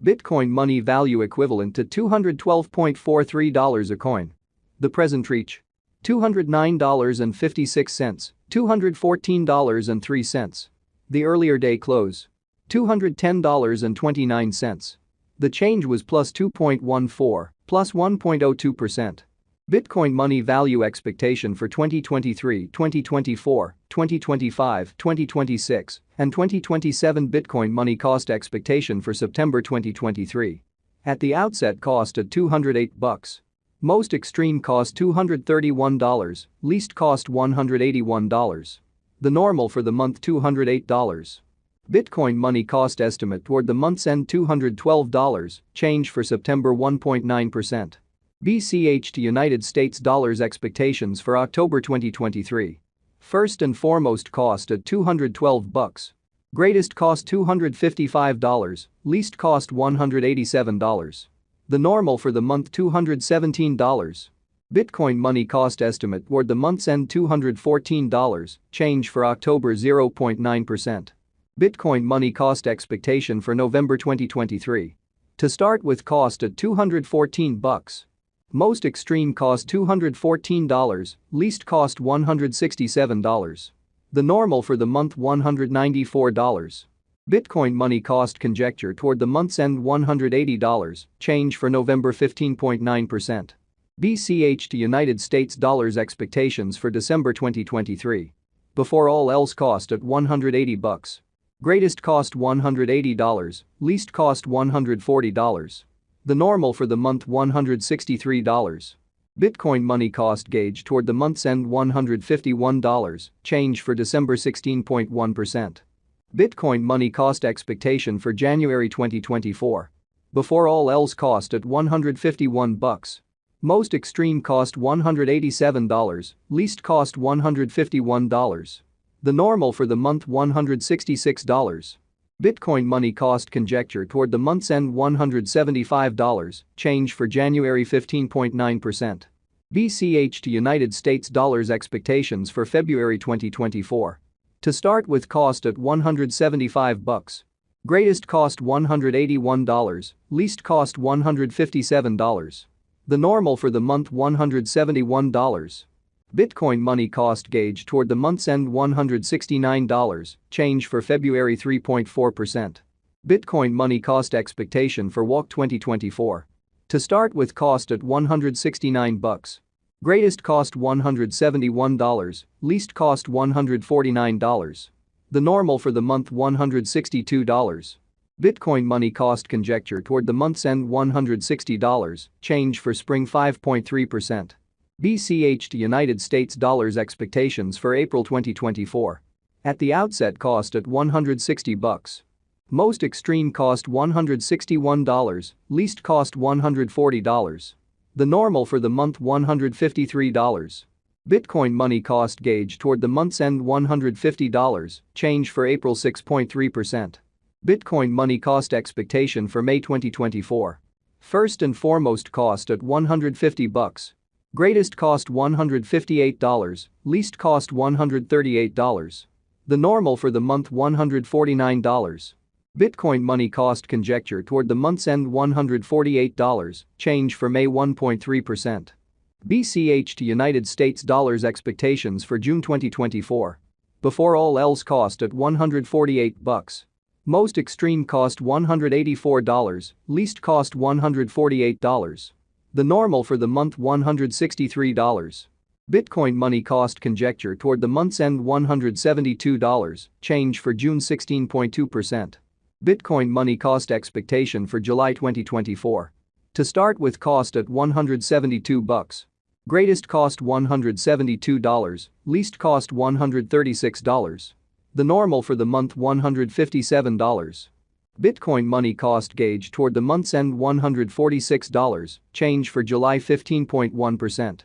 Bitcoin money value equivalent to $212.43 a coin. The present reach: $209.56, $214.03. The earlier day close: $210.29. The change was plus 2.14, plus 1.02%. Bitcoin money value expectation for 2023, 2024, 2025, 2026, and 2027. Bitcoin money cost expectation for September 2023. At the outset, cost at $208. Most extreme cost $231, least cost $181. The normal for the month $208. Bitcoin money cost estimate toward the month's end $212, change for September 1.9%. BCH to United States dollars expectations for October 2023. First and foremost, cost at $212. Greatest cost $255, least cost $187. The normal for the month $217. Bitcoin money cost estimate toward the month's end $214, change for October 0.9%. Bitcoin money cost expectation for November 2023. To start with, cost at $214. Most extreme cost $214, least cost $167. The normal for the month $194. Bitcoin money cost conjecture toward the month's end $180, change for November 15.9%. BCH to United States dollars expectations for December 2023. Before all else, cost at $180. Greatest cost $180, least cost $140. The normal for the month $163. Bitcoin money cost gauge toward the month's end $151, change for December 16.1%. Bitcoin money cost expectation for January 2024. Before all else, cost at $151. Most extreme cost $187, least cost $151. The normal for the month $166. Bitcoin money cost conjecture toward the month's end $175, change for January 15.9%. BCH to United States dollars expectations for February 2024. To start with, cost at $175. Greatest cost $181, least cost $157. The normal for the month $171. Bitcoin money cost gauge toward the month's end $169, change for February 3.4%. Bitcoin money cost expectation for WOC 2024. To start with, cost at $169. Greatest cost $171, least cost $149. The normal for the month $162. Bitcoin money cost conjecture toward the month's end $160, change for spring 5.3%. BCH to United States dollars expectations for April 2024. At the outset, cost at $160. Most extreme cost $161, least cost $140. The normal for the month $153. Bitcoin money cost gauge toward the month's end $150, change for April 6.3%. Bitcoin money cost expectation for May 2024. First and foremost, cost at $150. Greatest cost $158, least cost $138. The normal for the month $149. Bitcoin money cost conjecture toward the month's end $148, change for May 1.3%. BCH to United States dollars expectations for June 2024. Before all else, cost at $148. Most extreme cost $184, least cost $148. The normal for the month $163. Bitcoin money cost conjecture toward the month's end $172, change for June 16.2%. Bitcoin money cost expectation for July 2024. To start with, cost at $172. Greatest cost $172, least cost $136. The normal for the month $157. Bitcoin money cost gauge toward the month's end $146, change for July 15.1%.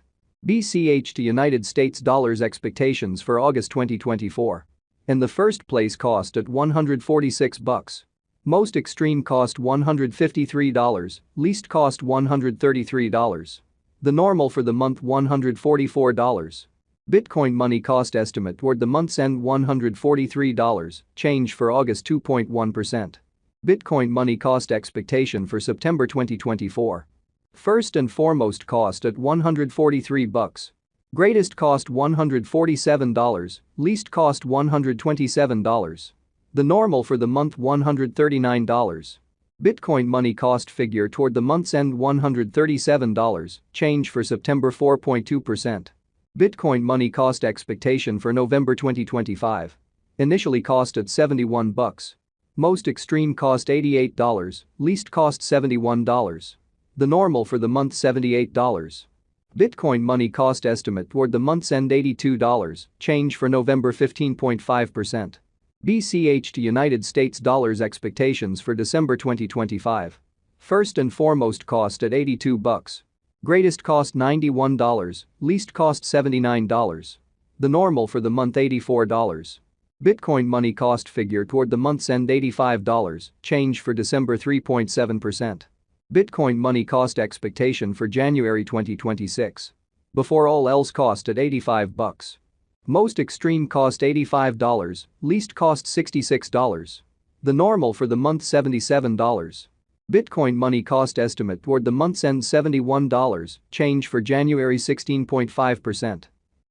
BCH to United States dollars expectations for August 2024. In the first place, cost at $146. Most extreme cost $153, least cost $133. The normal for the month $144. Bitcoin money cost estimate toward the month's end $143, change for August 2.1%. Bitcoin money cost expectation for September 2024. First and foremost cost at $143. Greatest cost $147, least cost $127. The normal for the month $139. Bitcoin money cost figure toward the month's end $137, change for September 4.2%. Bitcoin money cost expectation for November 2025. Initially cost at $71. Most extreme cost $88, least cost $71. The normal for the month $78. Bitcoin money cost estimate toward the month's end $82, change for November 15.5%. BCH to United States dollars expectations for December 2025. First and foremost cost at $82. Greatest cost $91, least cost $79. The normal for the month $84. Bitcoin money cost figure toward the month's end $85, change for December 3.7%. Bitcoin money cost expectation for January 2026. Before all else cost at $85. Most extreme cost $85, least cost $66. The normal for the month $77. Bitcoin money cost estimate toward the month's end $71, change for January 16.5%.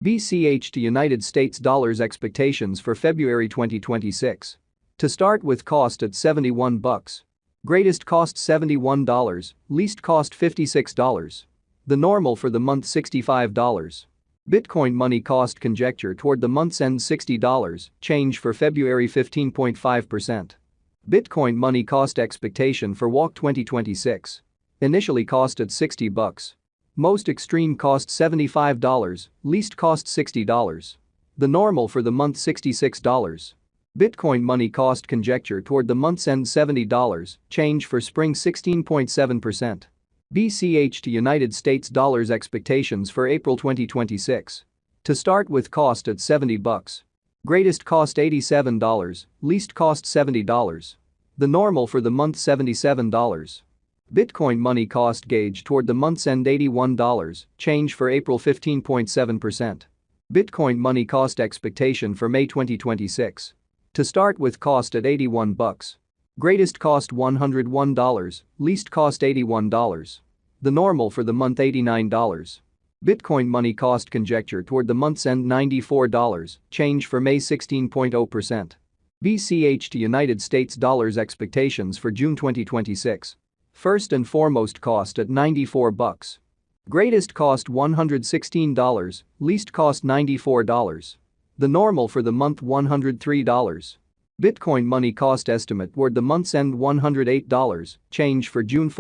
BCH to United States dollars expectations for February 2026. To start with cost at $71. Greatest cost $71, least cost $56. The normal for the month $65. Bitcoin money cost conjecture toward the month's end $60, change for February 15.5%. Bitcoin money cost expectation for WAC 2026. Initially cost at $60. Most extreme cost $75, least cost $60. The normal for the month $66. Bitcoin money cost conjecture toward the month's end $70, change for spring 16.7%. BCH to United States dollars expectations for April 2026. To start with cost at $70. Greatest cost $87, least cost $70. The normal for the month $77. Bitcoin money cost gauge toward the month's end $81, change for April 15.7%. Bitcoin money cost expectation for May 2026. To start with cost at $81. Greatest cost $101, least cost $81. The normal for the month $89. Bitcoin money cost conjecture toward the month's end $94, change for May 16.0%. BCH to United States dollars expectations for June 2026. First and foremost cost at $94. Greatest cost $116, least cost $94. The normal for the month $103. Bitcoin money cost estimate toward the month's end $108, change for June 4.